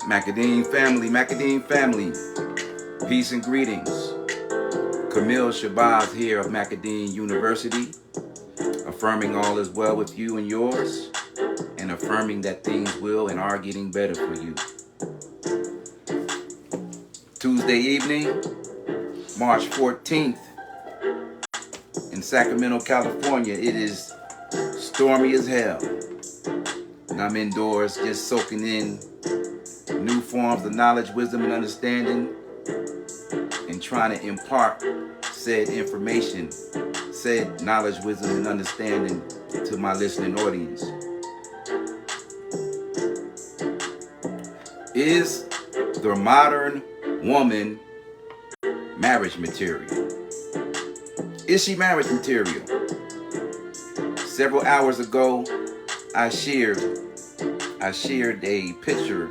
Macadine family, peace and greetings. Camille Shabazz here of Macadine University, affirming all is well with you and yours, and affirming that things will and are getting better for you. Tuesday evening, March 14th, in Sacramento, California, it is stormy as hell. And I'm indoors just soaking in new forms of knowledge, wisdom, and understanding, and trying to impart said information, said knowledge, wisdom, and understanding to my listening audience. Is the modern woman marriage material? Is she marriage material? Several hours ago, I shared a picture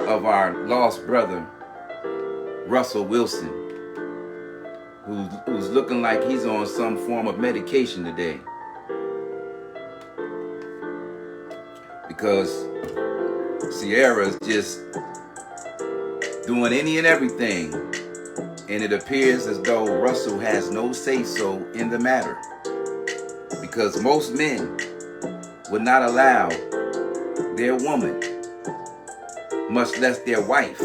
of our lost brother, Russell Wilson, who's looking like he's on some form of medication today. Because Sierra's just doing any and everything, and it appears as though Russell has no say-so in the matter. Because most men would not allow their woman, much less their wife,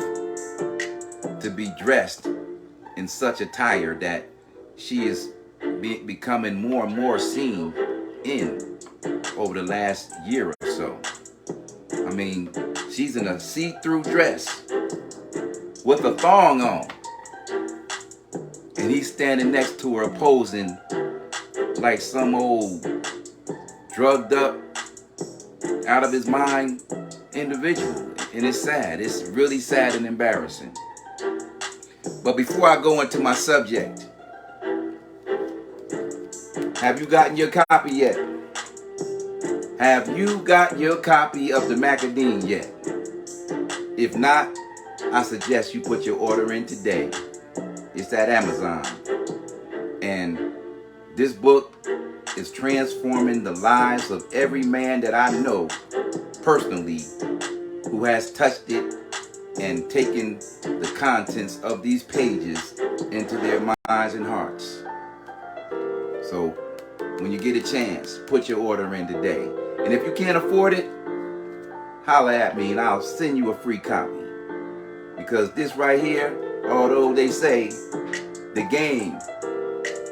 to be dressed in such attire that she is becoming more and more seen in over the last year or so. I mean, she's in a see-through dress with a thong on, and he's standing next to her posing like some old drugged up, out of his mind individual. And it's sad. It's really sad and embarrassing. But before I go into my subject, have you gotten your copy yet? Have you got your copy of the Macadine yet? If not, I suggest you put your order in today. It's at Amazon. And this book is transforming the lives of every man that I know personally who has touched it and taken the contents of these pages into their minds and hearts. So when you get a chance, put your order in today. And if you can't afford it, holler at me and I'll send you a free copy. Because this right here, although they say the game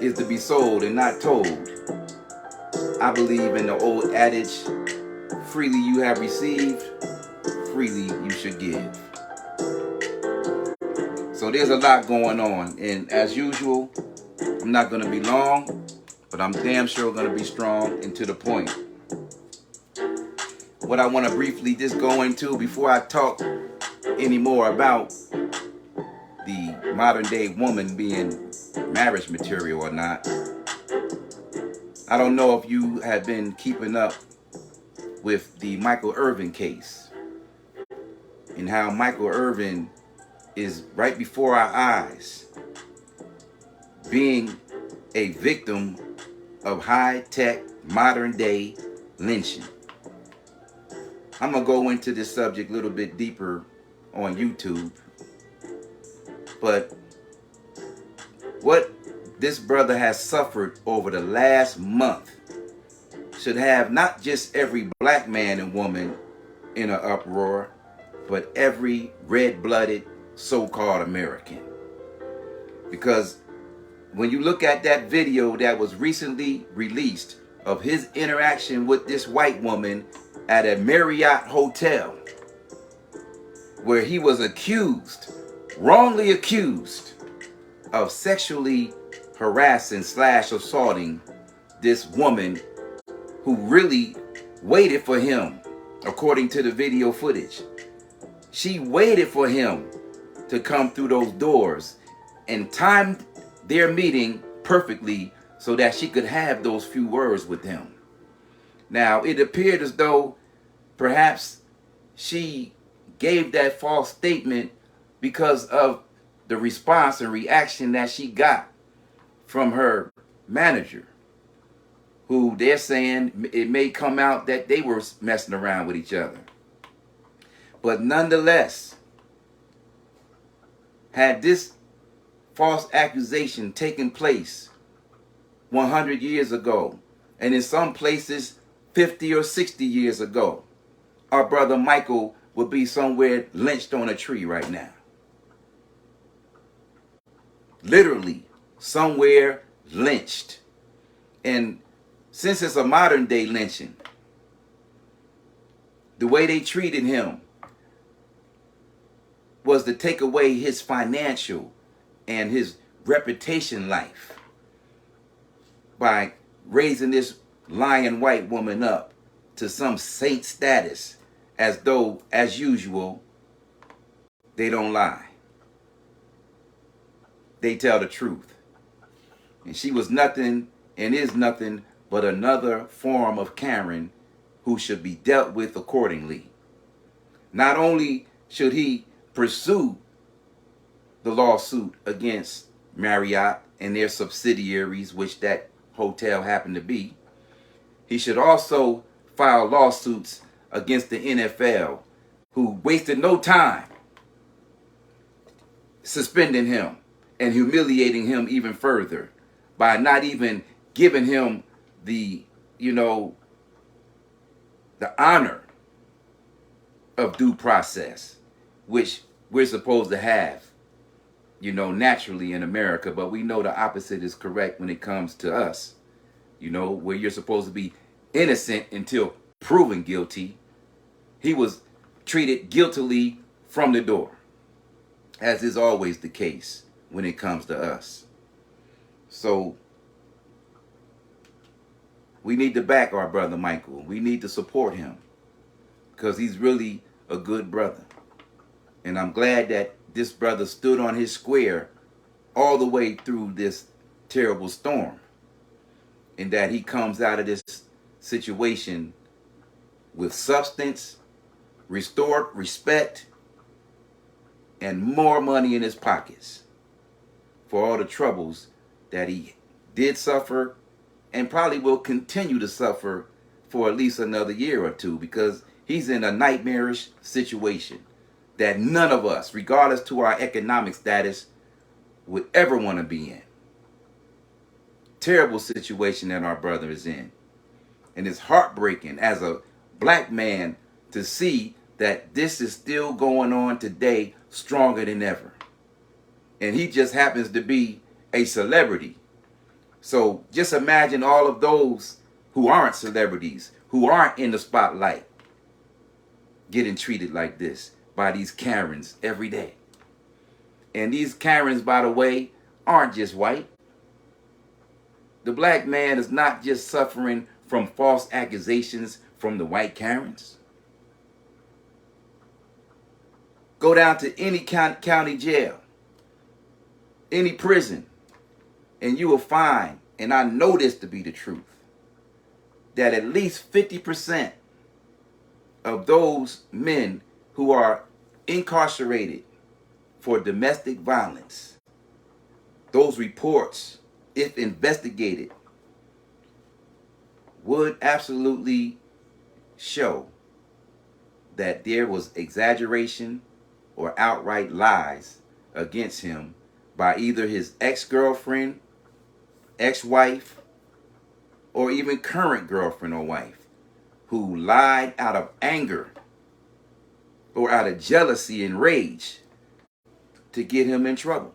is to be sold and not told, I believe in the old adage, freely you have received, freely you should give. So there's a lot going on, and as usual, I'm not going to be long, but I'm damn sure going to be strong and to the point. What I want to briefly just go into before I talk any more about the modern day woman being marriage material or not. I don't know if you have been keeping up with the Michael Irvin case and how Michael Irvin is right before our eyes being a victim of high-tech, modern-day lynching. I'm going to go into this subject a little bit deeper on YouTube, but what this brother has suffered over the last month should have not just every black man and woman in an uproar, but every red-blooded so-called American. Because when you look at that video that was recently released of his interaction with this white woman at a Marriott hotel, where he was wrongly accused of sexually harassing / assaulting this woman who really waited for him, according to the video footage. She waited for him to come through those doors and timed their meeting perfectly so that she could have those few words with him. Now, it appeared as though perhaps she gave that false statement because of the response and reaction that she got from her manager, who they're saying it may come out that they were messing around with each other. But nonetheless, had this false accusation taken place 100 years ago, and in some places 50 or 60 years ago, our brother Michael would be somewhere lynched on a tree right now. Literally, somewhere lynched. And since it's a modern day lynching, the way they treated him was to take away his financial and his reputation life by raising this lying white woman up to some saint status, as though, as usual, they don't lie. They tell the truth. And she was nothing and is nothing but another form of Karen who should be dealt with accordingly. Not only should he pursue the lawsuit against Marriott and their subsidiaries, which that hotel happened to be, he should also file lawsuits against the NFL, who wasted no time suspending him and humiliating him even further by not even giving him the, the honor of due process, which we're supposed to have, naturally in America. But we know the opposite is correct when it comes to us, where you're supposed to be innocent until proven guilty. He was treated guiltily from the door, as is always the case when it comes to us. So we need to back our brother Michael. We need to support him because he's really a good brother. And I'm glad that this brother stood on his square all the way through this terrible storm, and that he comes out of this situation with substance, restored respect, and more money in his pockets for all the troubles that he did suffer and probably will continue to suffer for at least another year or two, because he's in a nightmarish situation that none of us, regardless to our economic status, would ever want to be in. Terrible situation that our brother is in. And it's heartbreaking as a black man to see that this is still going on today, stronger than ever. And he just happens to be a celebrity. So just imagine all of those who aren't celebrities, who aren't in the spotlight, getting treated like this by these Karens every day. And these Karens, by the way, aren't just white. The black man is not just suffering from false accusations from the white Karens. Go down to any county jail, any prison, and you will find, and I know this to be the truth, that at least 50% of those men who are incarcerated for domestic violence, those reports, if investigated, would absolutely show that there was exaggeration or outright lies against him by either his ex-girlfriend, ex-wife, or even current girlfriend or wife, who lied out of anger or out of jealousy and rage to get him in trouble.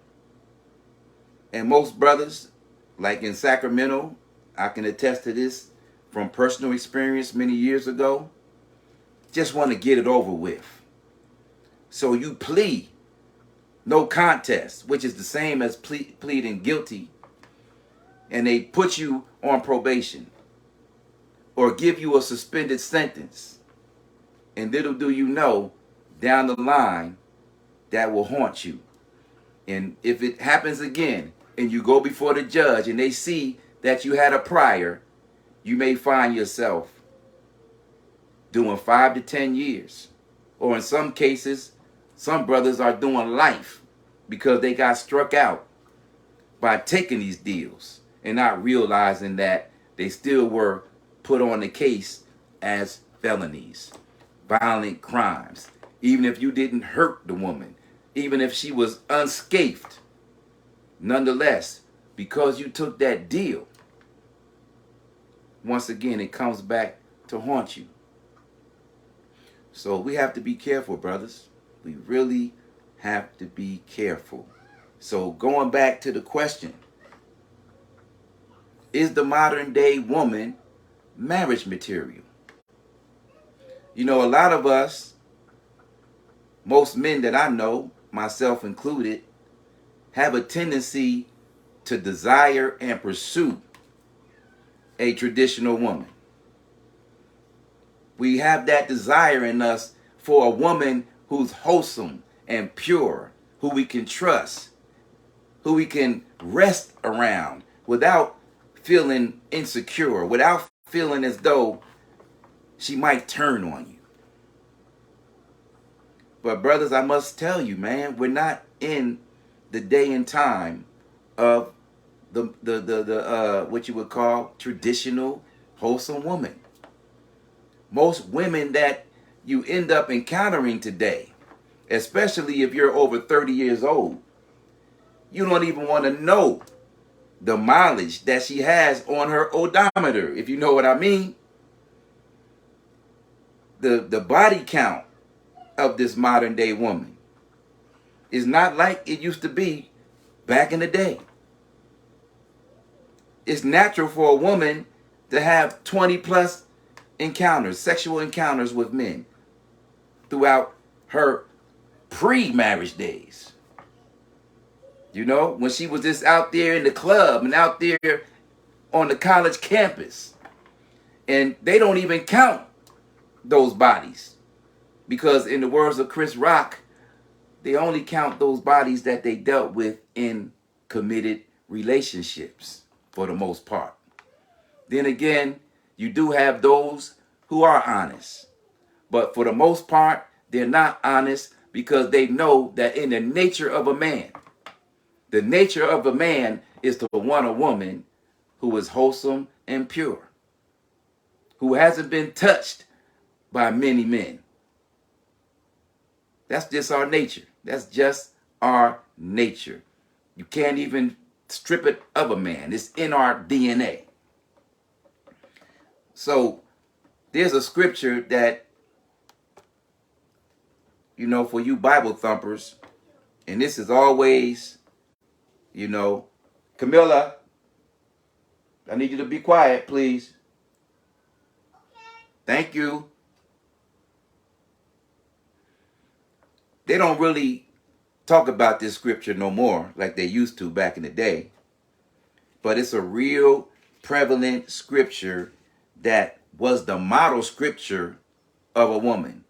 And most brothers, like in Sacramento, I can attest to this from personal experience many years ago, just want to get it over with. So you plead no contest, which is the same as pleading guilty, and they put you on probation or give you a suspended sentence. And little do you know, down the line, that will haunt you. And if it happens again and you go before the judge and they see that you had a prior, you may find yourself doing 5 to 10 years. Or in some cases, some brothers are doing life because they got struck out by taking these deals and not realizing that they still were put on the case as felonies, violent crimes, even if you didn't hurt the woman, even if she was unscathed, nonetheless, because you took that deal, once again, it comes back to haunt you. So we have to be careful, brothers. We really have to be careful. So going back to the question, is the modern day woman marriage material? You know, a lot of us, most men that I know, myself included, have a tendency to desire and pursue a traditional woman. We have that desire in us for a woman who's wholesome and pure, who we can trust, who we can rest around without feeling insecure, without feeling as though she might turn on you. But brothers, I must tell you, man, we're not in the day and time of the what you would call traditional wholesome woman. Most women that you end up encountering today, especially if you're over 30 years old, you don't even want to know the mileage that she has on her odometer, if you know what I mean. The body count of this modern day woman is not like it used to be back in the day. It's natural for a woman to have 20 plus encounters, sexual encounters with men throughout her pre-marriage days. You know, when she was just out there in the club and out there on the college campus. And they don't even count those bodies, because in the words of Chris Rock, they only count those bodies that they dealt with in committed relationships for the most part. Then again, you do have those who are honest, but for the most part, they're not honest because they know that in the nature of a man, the nature of a man is to want a woman who is wholesome and pure, who hasn't been touched by many men. That's just our nature. That's just our nature. You can't even strip it of a man. It's in our DNA. So there's a scripture that, you know, for you Bible thumpers, and this is always, you know, Camilla, I need you to be quiet, please. Thank you. They don't really talk about this scripture no more like they used to back in the day. But it's a real prevalent scripture that was the model scripture of a woman,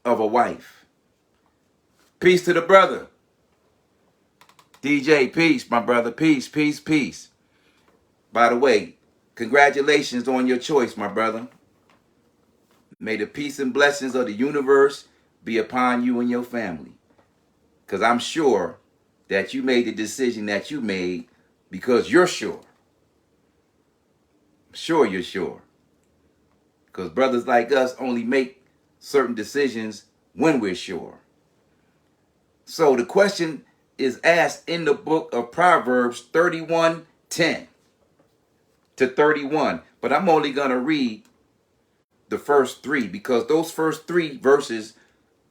of a wife. Peace to the brother. DJ, peace, my brother. Peace, peace, peace. By the way, congratulations on your choice, my brother. May the peace and blessings of the universe be upon you and your family. Because I'm sure that you made the decision that you made because you're sure. I'm sure you're sure. Because brothers like us only make certain decisions when we're sure. So the question is asked in the book of Proverbs 31:10 to 31. But I'm only going to read the first three because those first three verses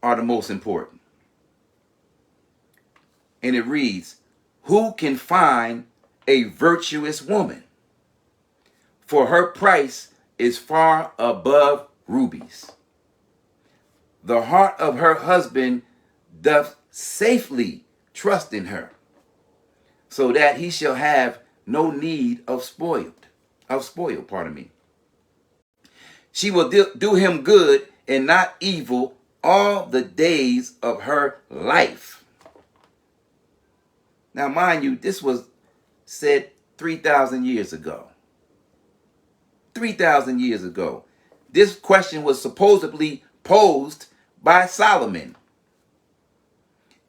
are the most important. And it reads, "Who can find a virtuous woman? For her price is far above rubies. The heart of her husband doth safely trust in her, so that he shall have no need of spoil. She will do him good and not evil all the days of her life." Now, mind you, this was said 3,000 years ago. 3,000 years ago. This question was supposedly posed by Solomon.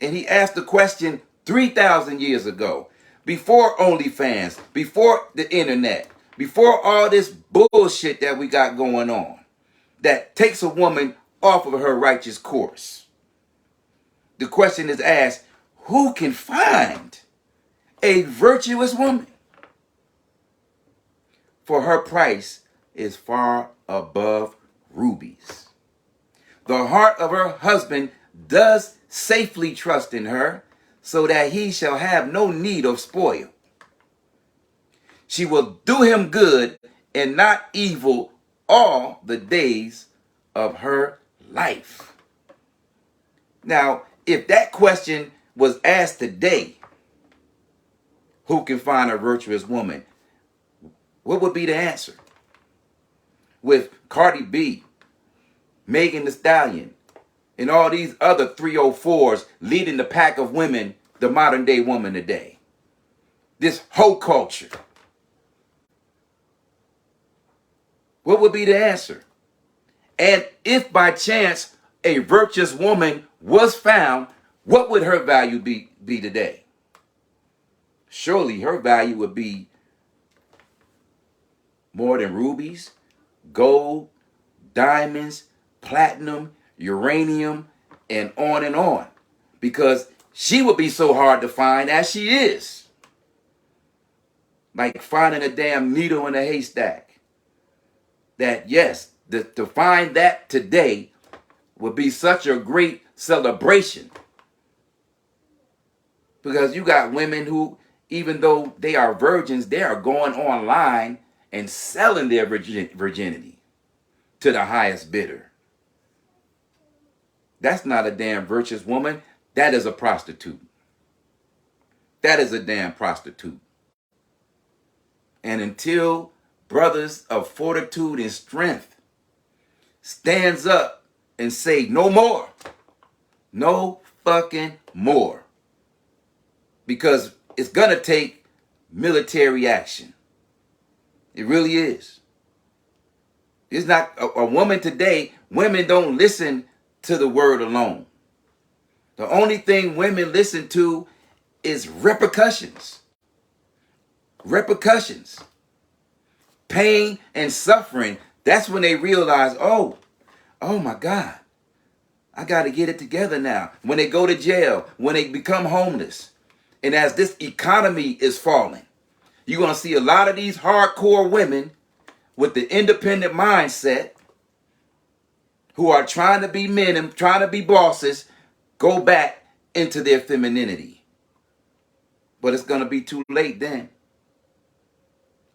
And he asked the question 3,000 years ago, before OnlyFans, before the internet, before all this bullshit that we got going on that takes a woman off of her righteous course. the question is asked, who can find a virtuous woman? For her price is far above rubies. The heart of her husband does safely trust in her, so that he shall have no need of spoil. She will do him good and not evil all the days of her life. Now, if that question was asked today, who can find a virtuous woman? What would be the answer? With Cardi B, Megan Thee Stallion, and all these other 304s leading the pack of women, the modern day woman today. This hoe culture. What would be the answer? And if by chance a virtuous woman was found, what would her value be today? Surely her value would be more than rubies, gold, diamonds, platinum, uranium, and on, because she would be so hard to find as she is. Like finding a damn needle in a haystack. That yes, to find that today would be such a great celebration. Because you got women who, even though they are virgins, they are going online and selling their virginity to the highest bidder. That's not a damn virtuous woman. That is a prostitute. That is a damn prostitute. And until brothers of fortitude and strength stands up and say no more, no fucking more, because it's gonna take military action. It really is. It's not a woman today. Women don't listen to the word alone. The only thing women listen to is repercussions. Repercussions. Pain and suffering. That's when they realize, oh my God, I got to get it together now. When they go to jail, when they become homeless. And as this economy is falling, you're going to see a lot of these hardcore women with the independent mindset who are trying to be men and trying to be bosses go back into their femininity. But it's going to be too late then.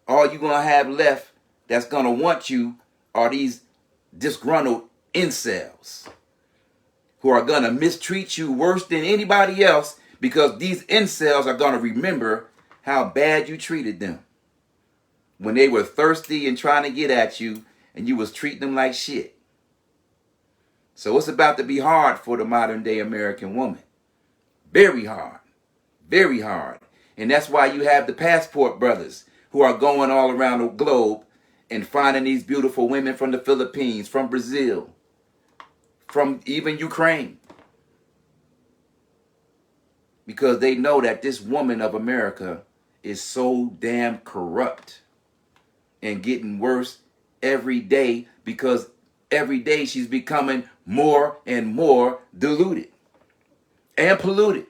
All you're going to have left that's going to want you are these disgruntled incels who are going to mistreat you worse than anybody else, because these incels are going to remember how bad you treated them when they were thirsty and trying to get at you and you was treating them like shit. So it's about to be hard for the modern day American woman. Very hard. Very hard. And that's why you have the passport brothers who are going all around the globe and finding these beautiful women from the Philippines, from Brazil, from even Ukraine. Because they know that this woman of America is so damn corrupt and getting worse every day, because every day she's becoming more and more deluded and polluted.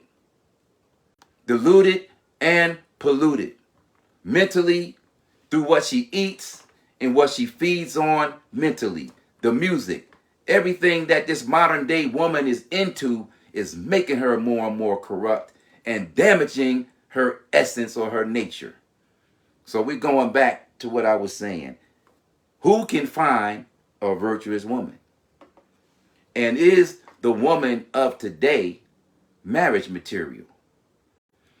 Deluded and polluted. Mentally, through what she eats and what she feeds on mentally. The music. Everything that this modern day woman is into is making her more and more corrupt and damaging her essence or her nature. So we're going back to what I was saying. Who can find a virtuous woman? And is the woman of today marriage material?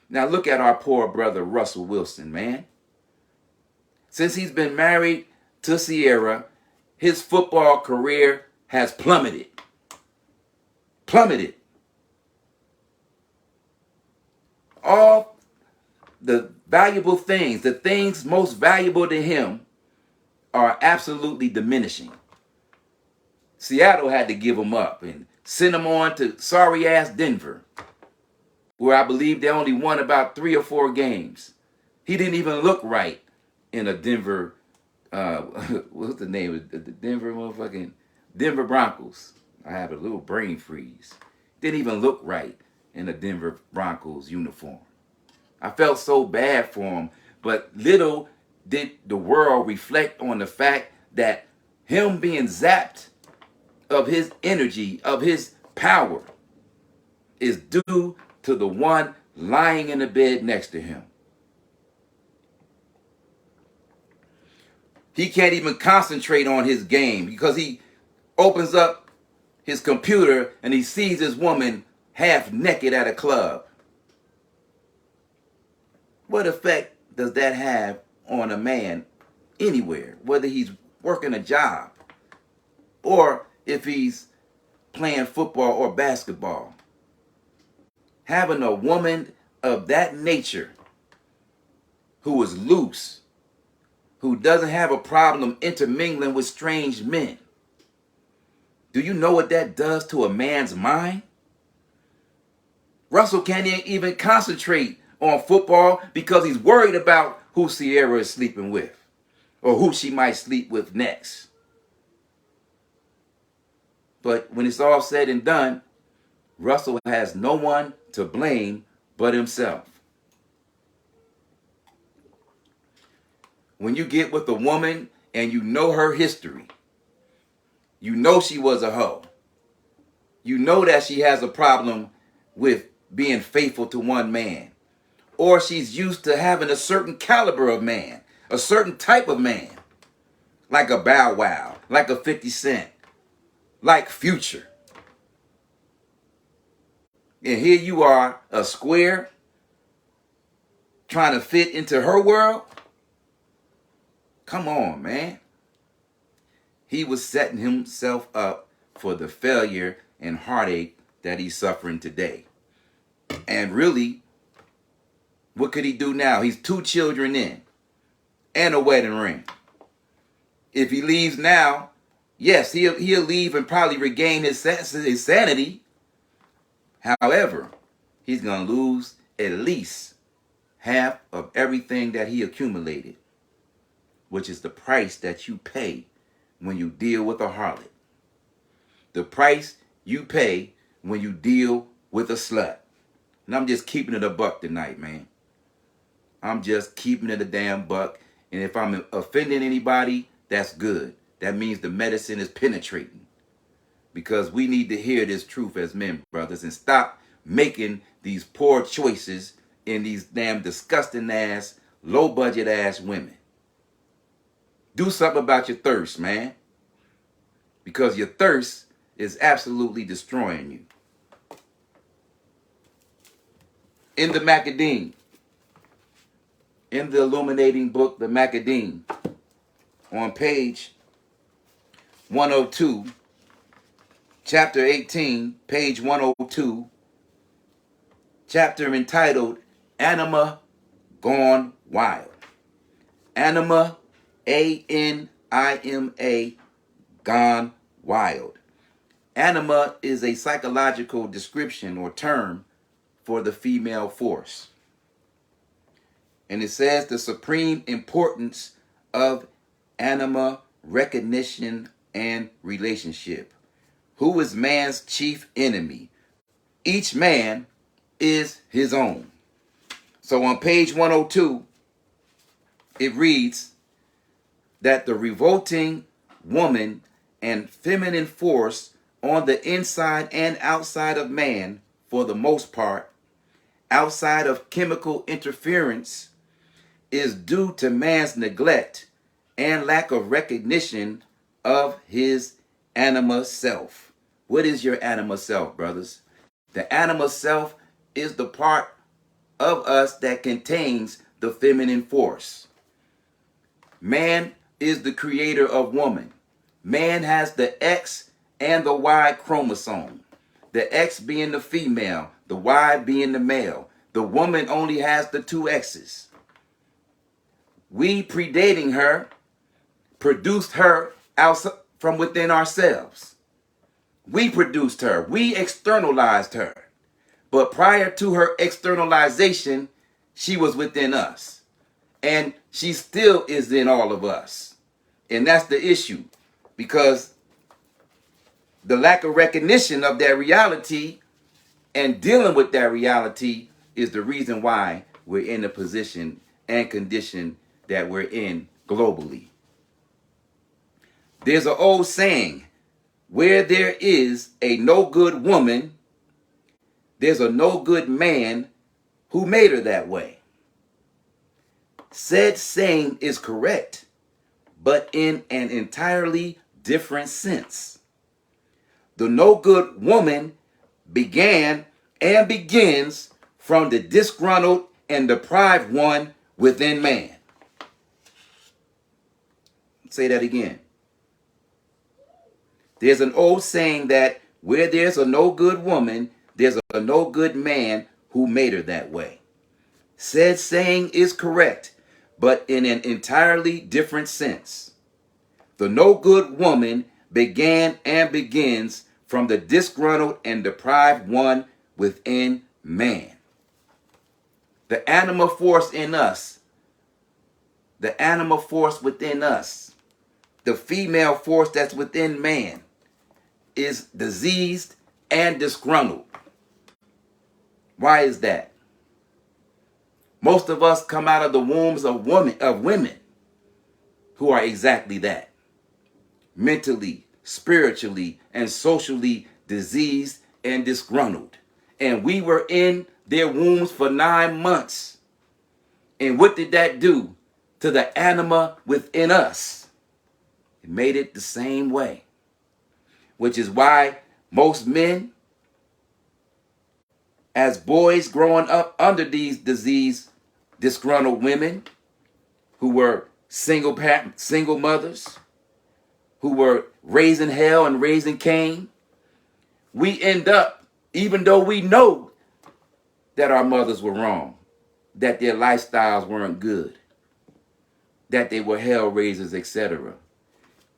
Now look at our poor brother Russell Wilson, man. Since he's been married to Sierra, his football career has plummeted. Plummeted. All the valuable things, the things most valuable to him, are absolutely diminishing. Seattle had to give him up and send him on to sorry ass Denver, where I believe they only won about 3 or 4 games. He didn't even look right in a Denver, what's the name of the Denver motherfucking Denver Broncos. I have a little brain freeze. Didn't even look right in a Denver Broncos uniform. I felt so bad for him, but little did the world reflect on the fact that him being zapped of his energy, of his power, is due to the one lying in the bed next to him. He can't even concentrate on his game because he opens up his computer and he sees this woman half naked at a club. What effect does that have on a man anywhere, whether he's working a job or if he's playing football or basketball? Having a woman of that nature who is loose, who doesn't have a problem intermingling with strange men. Do you know what that does to a man's mind? Russell can't even concentrate on football because he's worried about who Sierra is sleeping with or who she might sleep with next. But when it's all said and done, Russell has no one to blame but himself. When you get with a woman and you know her history, you know she was a hoe. You know that she has a problem with being faithful to one man. Or she's used to having a certain caliber of man, a certain type of man. Like a Bow Wow, like a 50 Cent, like Future. And here you are, a square, trying to fit into her world. Come on, man. He was setting himself up for the failure and heartache that he's suffering today. And really, what could he do now? He's 2 children in and a wedding ring. If he leaves now, yes, he'll leave and probably regain his sanity. However, he's going to lose at least half of everything that he accumulated, which is the price that you pay when you deal with a harlot. The price you pay when you deal with a slut. And I'm just keeping it a buck tonight, man. I'm just keeping it a damn buck. And if I'm offending anybody, that's good. That means the medicine is penetrating. Because we need to hear this truth as men, brothers, and stop making these poor choices in these damn disgusting ass, low budget ass women. Do something about your thirst, man. Because your thirst is absolutely destroying you. In the Macadine, in the illuminating book, The Macadine, on page 102, chapter 18, page 102, chapter entitled Anima Gone Wild. Anima, A-N-I-M-A, gone wild. Anima is a psychological description or term for the female force. And it says the supreme importance of anima, recognition, and relationship. Who is man's chief enemy? Each man is his own. So on page 102, it reads that the revolting woman and feminine force on the inside and outside of man, for the most part, outside of chemical interference, is due to man's neglect and lack of recognition of his anima self. What is your anima self, brothers? The anima self is the part of us that contains the feminine force. Man is the creator of woman. Man has the X and the Y chromosome. The X being the female, the Y being the male. The woman only has the 2 X's. We, predating her, produced her out from within ourselves. We produced her. We externalized her. But prior to her externalization, she was within us. And she still is in all of us. And that's the issue. Because the lack of recognition of that reality And dealing with that reality is the reason why we're in the position and condition that we're in globally. There's an old saying, where there is a no good woman, there's a no good man who made her that way. Said saying is correct, but in an entirely different sense. The no good woman began and begins from the disgruntled and deprived one within man. Say that again. There's an old saying that where there's a no good woman, there's a no good man who made her that way. Said saying is correct, but in an entirely different sense. The no good woman began and begins from the disgruntled and deprived one within man. The animal force in us, the animal force within us, the female force that's within man is diseased and disgruntled. Why is that? Most of us come out of the wombs of women who are exactly that. Mentally, spiritually, and socially diseased and disgruntled. And we were in their wombs for 9 months. And what did that do to the anima within us? It made it the same way. Which is why most men, as boys growing up under these diseased, disgruntled women who were single mothers, who were raising hell and raising Cain, we end up, even though we know that our mothers were wrong, that their lifestyles weren't good, that they were hell raisers, etc.,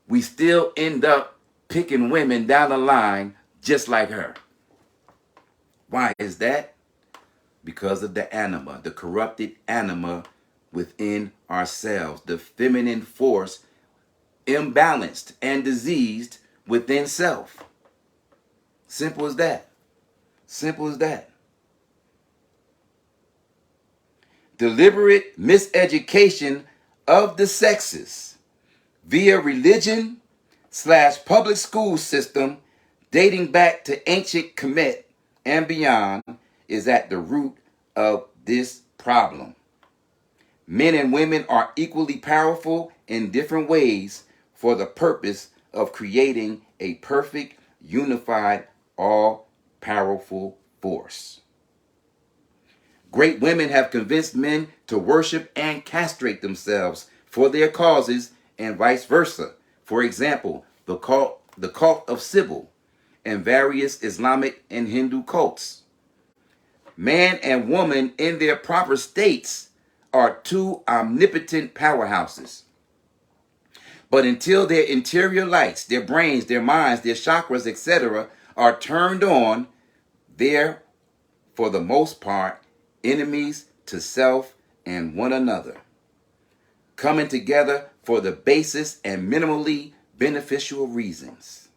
we still end up picking women down the line just like her. Why is that? Because of the anima, the corrupted anima within ourselves, the feminine force imbalanced and diseased within self. Simple as that. Simple as that. Deliberate miseducation of the sexes via religion / public school system dating back to ancient Kemet and beyond is at the root of this problem. Men and women are equally powerful in different ways for the purpose of creating a perfect, unified, all-powerful force. Great women have convinced men to worship and castrate themselves for their causes and vice versa. For example, the cult of Sybil and various Islamic and Hindu cults. Man and woman in their proper states are two omnipotent powerhouses. But until their interior lights, their brains, their minds, their chakras, etc., are turned on, they're, for the most part, enemies to self and one another, coming together for the basest and minimally beneficial reasons.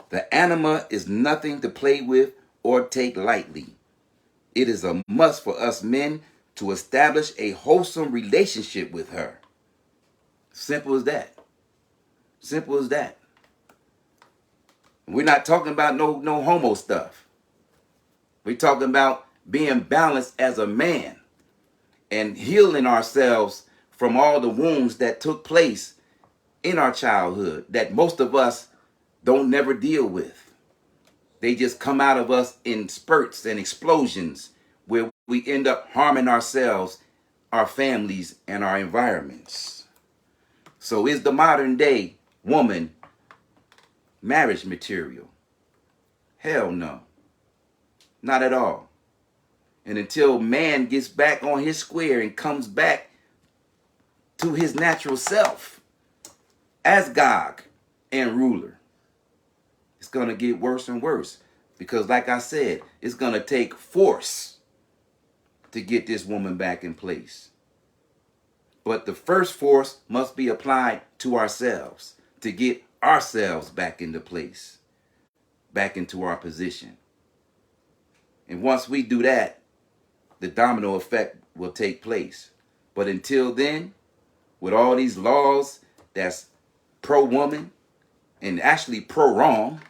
The anima is nothing to play with or take lightly. It is a must for us men to establish a wholesome relationship with her. Simple as that. Simple as that. We're not talking about no homo stuff. We're talking about being balanced as a man and healing ourselves from all the wounds that took place in our childhood that most of us don't never deal with. They just come out of us in spurts and explosions where we end up harming ourselves, our families, and our environments. So is the modern day woman marriage material? Hell no. Not at all. And until man gets back on his square and comes back to his natural self as Gog and ruler, it's going to get worse and worse. Because like I said, it's going to take force to get this woman back in place. But the first force must be applied to ourselves to get ourselves back into place, back into our position. And once we do that, the domino effect will take place. But until then, with all these laws that's pro-woman and actually pro-wrong,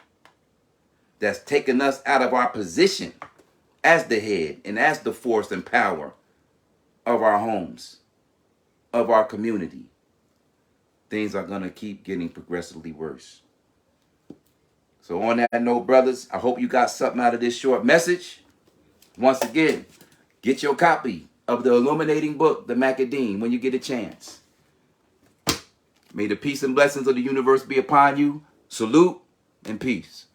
that's taking us out of our position as the head and as the force and power of our homes, of our community, things are going to keep getting progressively worse. So on that note, brothers, I hope you got something out of this short message. Once again, get your copy of the illuminating book, The Macadine, when you get a chance. May the peace and blessings of the universe be upon you. Salute and peace.